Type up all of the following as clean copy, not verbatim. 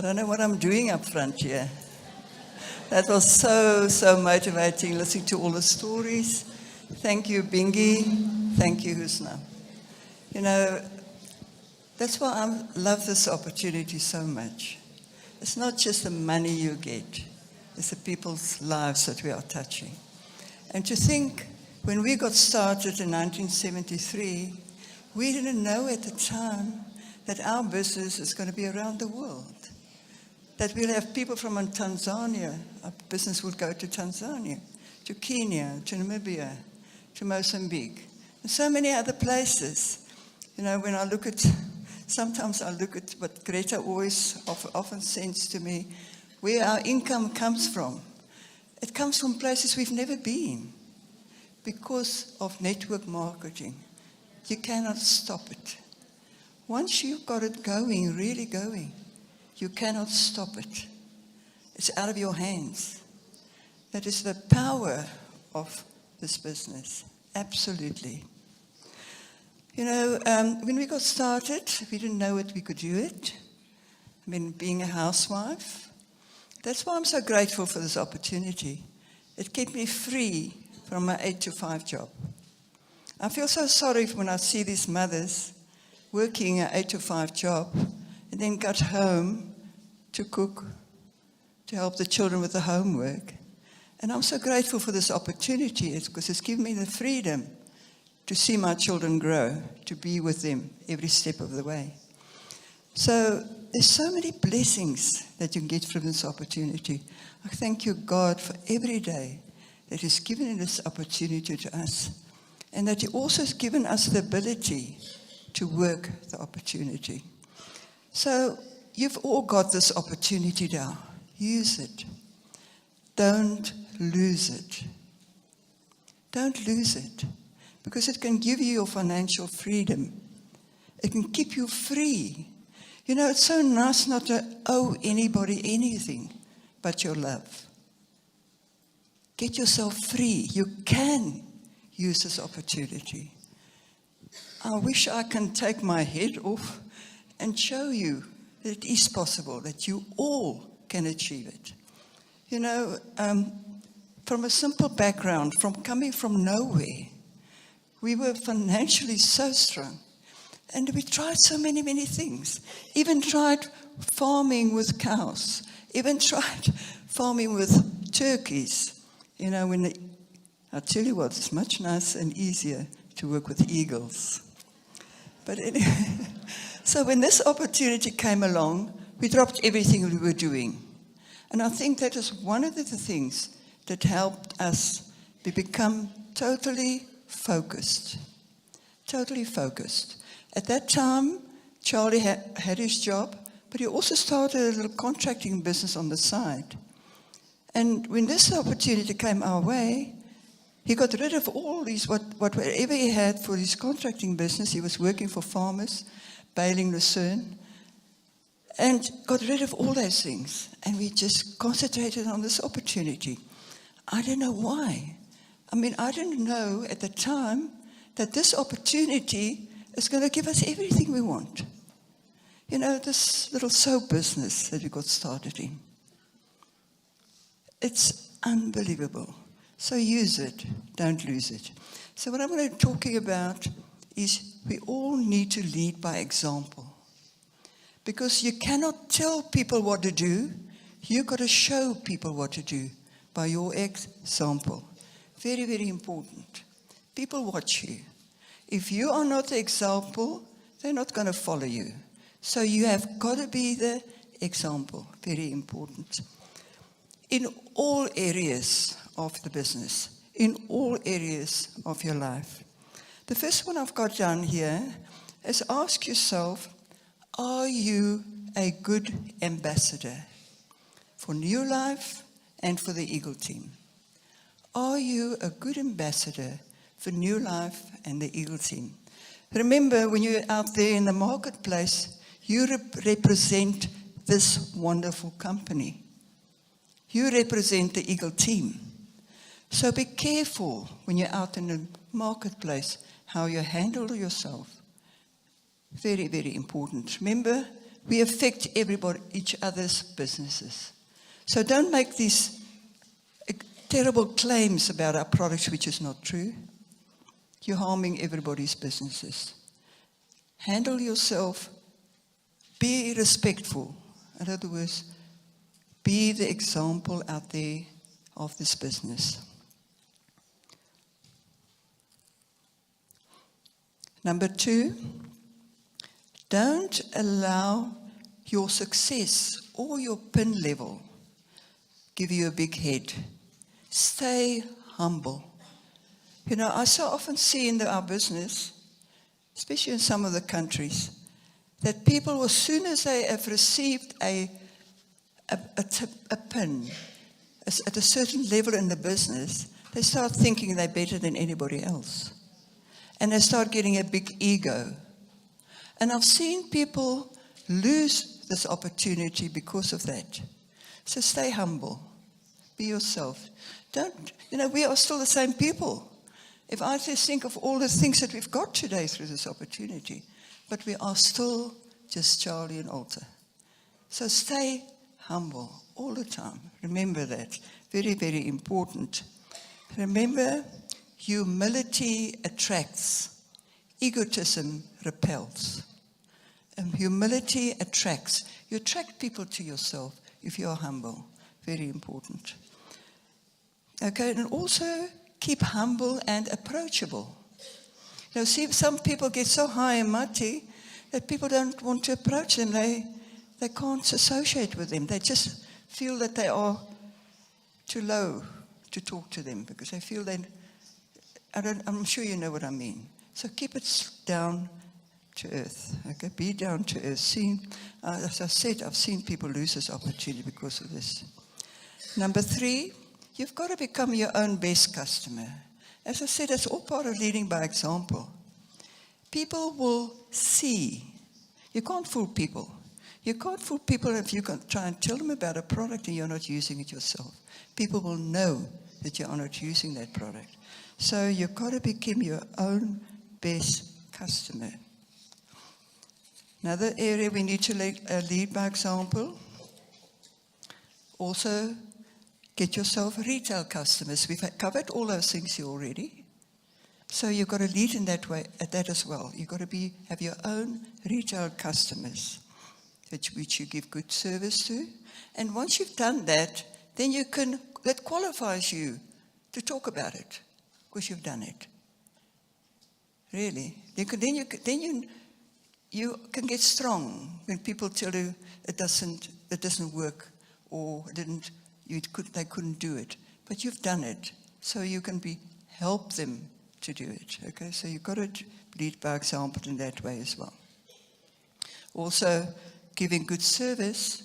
I don't know what I'm doing up front here. That was so motivating, listening to all the stories. Thank you, Bingi. Thank you, Husna. You know, that's why I love this opportunity so much. It's not just the money you get. It's the people's lives that we are touching. And to think, when we got started in 1973, we didn't know at the time that our business is going to be around the world. That we'll have people from Tanzania, our business will go to Tanzania, to Kenya, to Namibia, to Mozambique, and so many other places. You know, when I look at, sometimes I look at what Greta always often sends to me, where our income comes from. It comes from places we've never been because of network marketing. You cannot stop it. Once you've got it going, really going, you cannot stop it. It's out of your hands. That is the power of this business. Absolutely. You know, when we got started, we didn't know it, we could do it. I mean, being a housewife. That's why I'm so grateful for this opportunity. It kept me free from my 8-to-5 job. I feel so sorry when I see these mothers working an 8-to-5 job and then got home to cook, to help the children with the homework. And I'm so grateful for this opportunity because it's given me the freedom to see my children grow, to be with them every step of the way. So there's so many blessings that you can get from this opportunity. I thank you, God, for every day that He's given this opportunity to us, and that He also has given us the ability to work the opportunity. So you've all got this opportunity now. Use it. Don't lose it. Don't lose it, because it can give you your financial freedom. It can keep you free. You know, it's so nice not to owe anybody anything but your love. Get yourself free. You can use this opportunity. I wish I can take my head off and show you that it is possible, that you all can achieve it. You know, from a simple background, from coming from nowhere, we were financially so strong. And we tried so many things. Even tried farming with cows. Even tried farming with turkeys. You know, I tell you what, it's much nicer and easier to work with eagles. But anyway, so when this opportunity came along, we dropped everything we were doing. And I think that is one of the things that helped us become totally focused. Totally focused. At that time, Charlie had his job, but he also started a little contracting business on the side. And when this opportunity came our way, he got rid of all these, whatever he had for his contracting business. He was working for farmers, baling lucerne, and got rid of all those things. And we just concentrated on this opportunity. I don't know why. I mean, I didn't know at the time that this opportunity is going to give us everything we want. You know, this little soap business that we got started in. It's unbelievable. So use it, don't lose it. So what I'm going to be talking about is we all need to lead by example. Because you cannot tell people what to do, you've got to show people what to do by your example. Very, very important. People watch you. If you are not the example, they're not going to follow you. So you have got to be the example. Very important. In all areas of the business, in all areas of your life. The first one I've got down here is ask yourself, are you a good ambassador for NeoLife and for the Eagle team? Are you a good ambassador for NeoLife and the Eagle team? Remember, when you're out there in the marketplace, you represent this wonderful company. You represent the Eagle team. So be careful when you're out in the marketplace how you handle yourself. Very, very important. Remember, we affect each other's businesses. So don't make these terrible claims about our products, which is not true. You're harming everybody's businesses. Handle yourself. Be respectful. In other words, be the example out there of this business. Number 2, don't allow your success or your pin level give you a big head. Stay humble. You know, I so often see in our business, especially in some of the countries, that people, as soon as they have received a pin at a certain level in the business, they start thinking they're better than anybody else. And they start getting a big ego. And I've seen people lose this opportunity because of that. So stay humble. Be yourself. We are still the same people. If I just think of all the things that we've got today through this opportunity, but we are still just Charlie and Alta. So stay humble all the time. Remember that. Very, very important. Remember, humility attracts. Egotism repels. And humility attracts. You attract people to yourself if you are humble. Very important. Okay, and also keep humble and approachable. You know, see, some people get so high and mighty that people don't want to approach them. They can't associate with them. They just feel that they are too low to talk to them because they feel I'm sure you know what I mean. So keep it down to earth. Okay, be down to earth. See, as I said, I've seen people lose this opportunity because of this. Number 3, you've got to become your own best customer. As I said, it's all part of leading by example. People will see. You can't fool people. You can't fool people if you can try and tell them about a product and you're not using it yourself. People will know that you're not using that product. So you've got to become your own best customer. Another area we need to lead by example. Also, get yourself retail customers. We've covered all those things here already. So you've got to lead in that way, at that as well. You've got to have your own retail customers, which you give good service to. And once you've done that, then that qualifies you to talk about it, because you've done it. Really. Then you can get strong when people tell you it doesn't work, or they couldn't do it. But you've done it, so you can help them to do it. Okay, so you've got to lead by example in that way as well. Also, giving good service,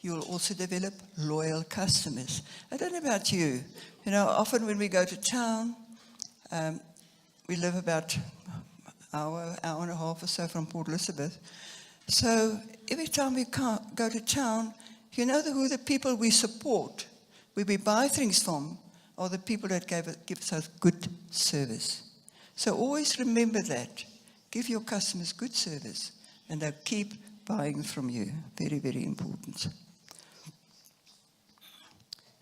you'll also develop loyal customers. I don't know about you. You know, often when we go to town, we live about an hour and a half or so from Port Elizabeth. So every time we go to town, you know who the people we support, where we buy things from, are the people that give us good service. So always remember that. Give your customers good service, and they'll keep buying from you. Very, very important.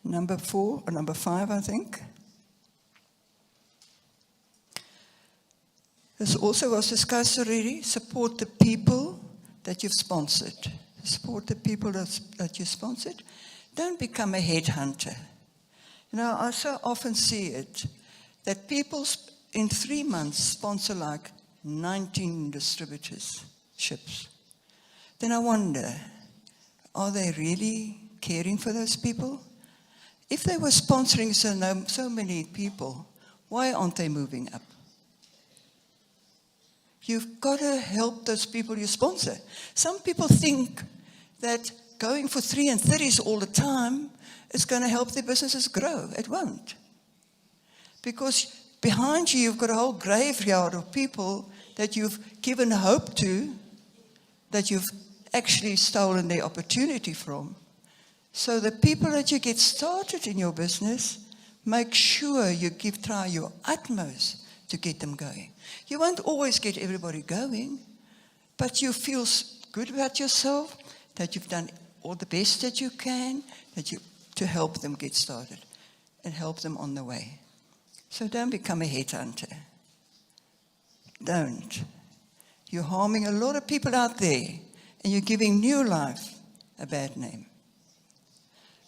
Number 5, I think. This also was discussed already. Support the people that you've sponsored. Support the people that you sponsored. Don't become a headhunter. You know, I so often see it, that people in 3 months sponsor like 19 distributorships. Then I wonder, are they really caring for those people? If they were sponsoring so many people, why aren't they moving up? You've got to help those people you sponsor. Some people think that going for 3 and 30s all the time is going to help their businesses grow. It won't. Because behind you, you've got a whole graveyard of people that you've given hope to, that you've actually stolen their opportunity from. So the people that you get started in your business, make sure you try your utmost to get them going. You won't always get everybody going, but you feel good about yourself, that you've done all the best that you can, to help them get started and help them on the way. So don't become a headhunter. Don't. You're harming a lot of people out there, and you're giving NeoLife a bad name.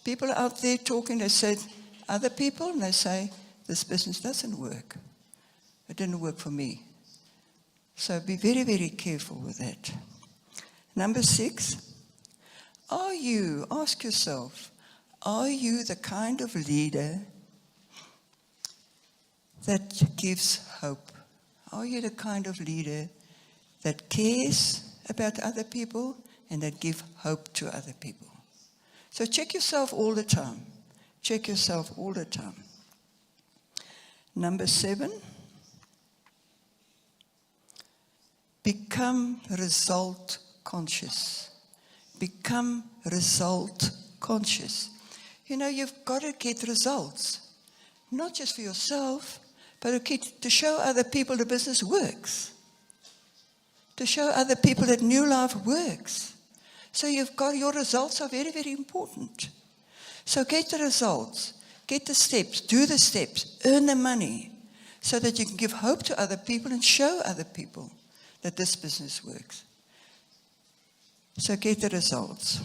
People are out there talking, they say, other people, and they say, this business doesn't work. It didn't work for me. So be very, very careful with that. Number 6, ask yourself, are you the kind of leader that gives hope? Are you the kind of leader that cares about other people and that gives hope to other people? So check yourself all the time. Check yourself all the time. Number 7, become result conscious. Become result conscious. You know, you've got to get results, not just for yourself, but to show other people the business works. To show other people that NeoLife works. So your results are very, very important. So get the results, get the steps, do the steps, earn the money, so that you can give hope to other people and show other people that this business works. So get the results.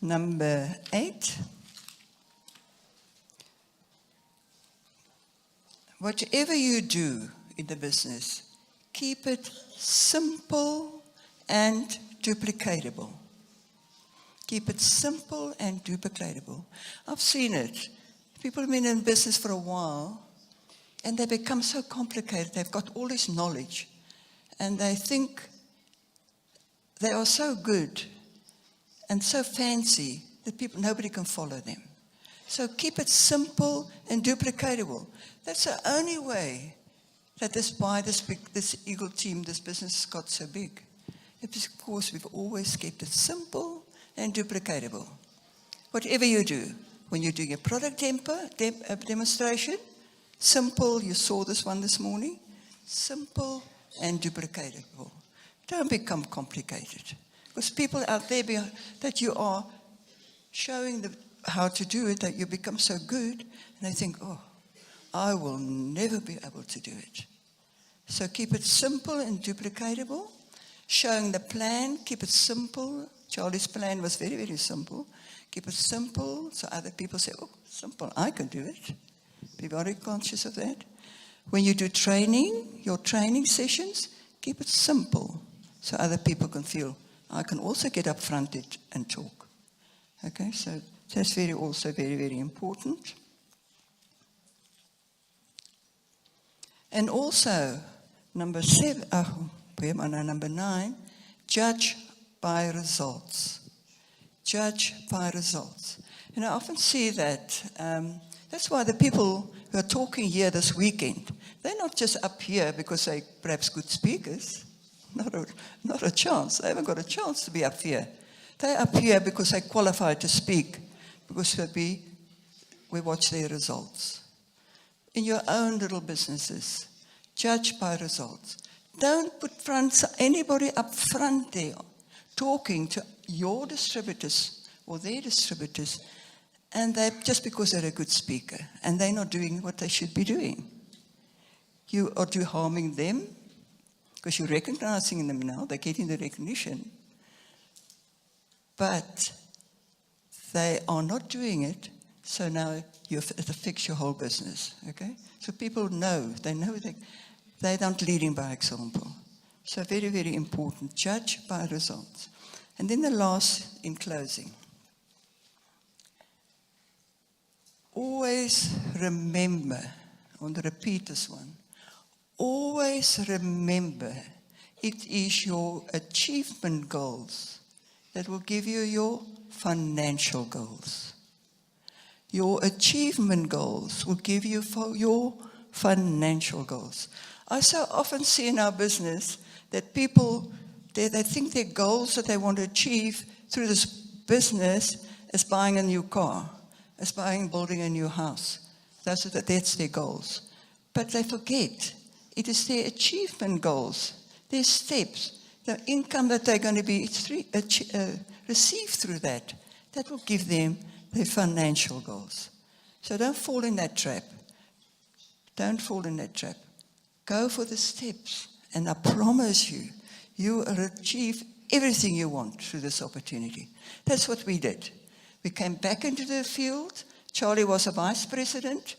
Number 8. Whatever you do in the business, keep it simple and duplicatable. Keep it simple and duplicatable. I've seen it. People have been in business for a while, and they become so complicated. They've got all this knowledge, and they think they are so good and so fancy that nobody can follow them. So keep it simple and duplicatable. That's the only way that this Eagle team, this business got so big. It's because we've always kept it simple and duplicatable. Whatever you do, when you're doing a product demonstration, simple, you saw this one this morning, simple and duplicatable. Don't become complicated. Because people out there that you are showing how to do it, that you become so good, and they think, oh, I will never be able to do it. So keep it simple and duplicatable. Showing the plan, keep it simple. Charlie's plan was very, very simple. Keep it simple so other people say, oh, simple, I can do it. Be very conscious of that. When you do training, your training sessions, keep it simple so other people can feel, I can also get up front and talk. Okay, so that's also very, very important. And also, number 9, judge by results. Judge by results. And I often see that. That's why the people who are talking here this weekend, they're not just up here because they're perhaps good speakers. Not a chance. They haven't got a chance to be up here. They're up here because they qualified to speak, because we watch their results. In your own little businesses, judge by results. Don't put anybody up front there talking to your distributors or their distributors, and just because they're a good speaker, and they're not doing what they should be doing. You are harming them, because you're recognizing them now, they're getting the recognition, but they are not doing it, so now it affects your whole business, okay? So people know they're not leading by example. So very, very important, judge by results. And then the last, in closing. Always remember, I want to repeat this one, always remember it is your achievement goals that will give you your financial goals. Your achievement goals will give you your financial goals. I so often see in our business that people, they think their goals that they want to achieve through this business is buying a new car, building a new house. That's their goals. But they forget It is their achievement goals, their steps, the income that they're going to be receive through that will give them their financial goals. So don't fall in that trap. Don't fall in that trap. Go for the steps, and I promise you, you will achieve everything you want through this opportunity. That's what we did. We came back into the field. Charlie was a vice president.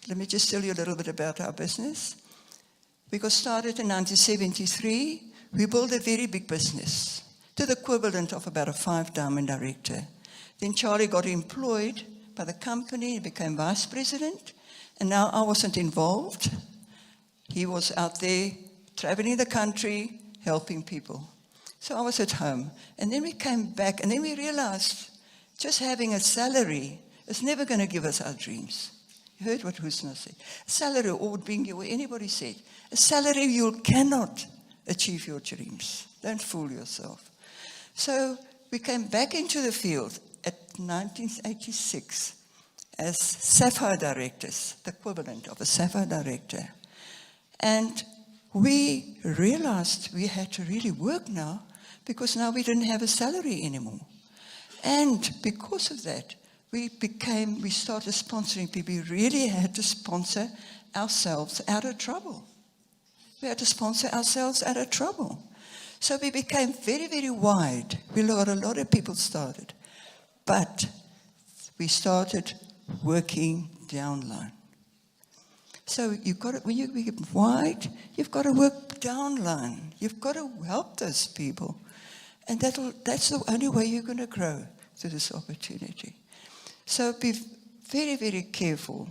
Let me just tell you a little bit about our business. We got started in 1973. We built a very big business to the equivalent of about a 5-diamond director. Then Charlie got employed by the company, became vice president, and now I wasn't involved. He was out there traveling the country, helping people. So I was at home. And then we came back, and then we realized just having a salary is never going to give us our dreams. You heard what Husna said. A salary, or Bingi, or anybody said, a salary you cannot achieve your dreams. Don't fool yourself. So we came back into the field at 1986 as Sapphire directors, the equivalent of a Sapphire director. And we realized we had to really work now, because now we didn't have a salary anymore. And because of that, we started sponsoring people. We really had to sponsor ourselves out of trouble. We had to sponsor ourselves out of trouble. So we became very, very wide. We got a lot of people started. But we started working downline. So when you get wide, you've got to work downline. You've got to help those people. And that's the only way you're going to grow through this opportunity. So be very, very careful.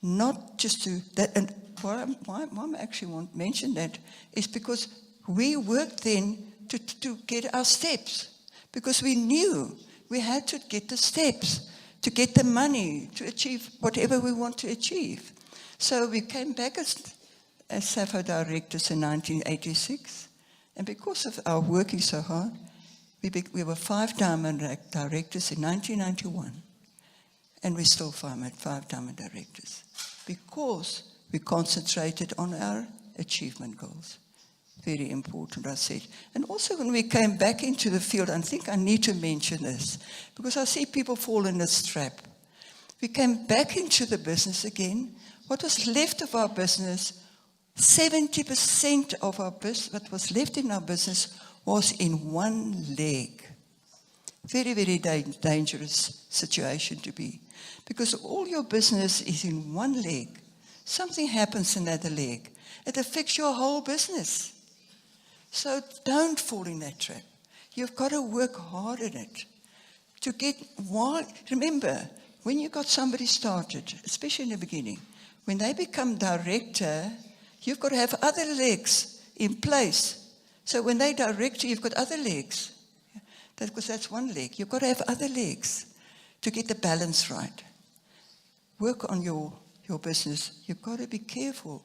Not just to that. And why I actually want to mention that is because we worked then to get our steps. Because we knew we had to get the steps, to get the money, to achieve whatever we want to achieve. So we came back as Sapphire directors in 1986. And because of our working so hard, we were 5-diamond directors in 1991. And we're still 5-diamond directors. Because we concentrated on our achievement goals. Very important, I said. And also when we came back into the field, I think I need to mention this, because I see people fall in this trap. We came back into the business again. What was left of our business, 70% of our business, what was left in our business was in one leg. Very, very dangerous situation to be. Because all your business is in one leg. Something happens in that leg. It affects your whole business. So don't fall in that trap. You've got to work hard at it. To get wide. Remember, when you got somebody started, especially in the beginning, when they become director, you've got to have other legs in place. So when they director, you've got other legs. Because that's one leg. You've got to have other legs to get the balance right. Work on your business. You've got to be careful.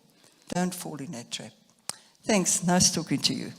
Don't fall in that trap. Thanks. Nice talking to you.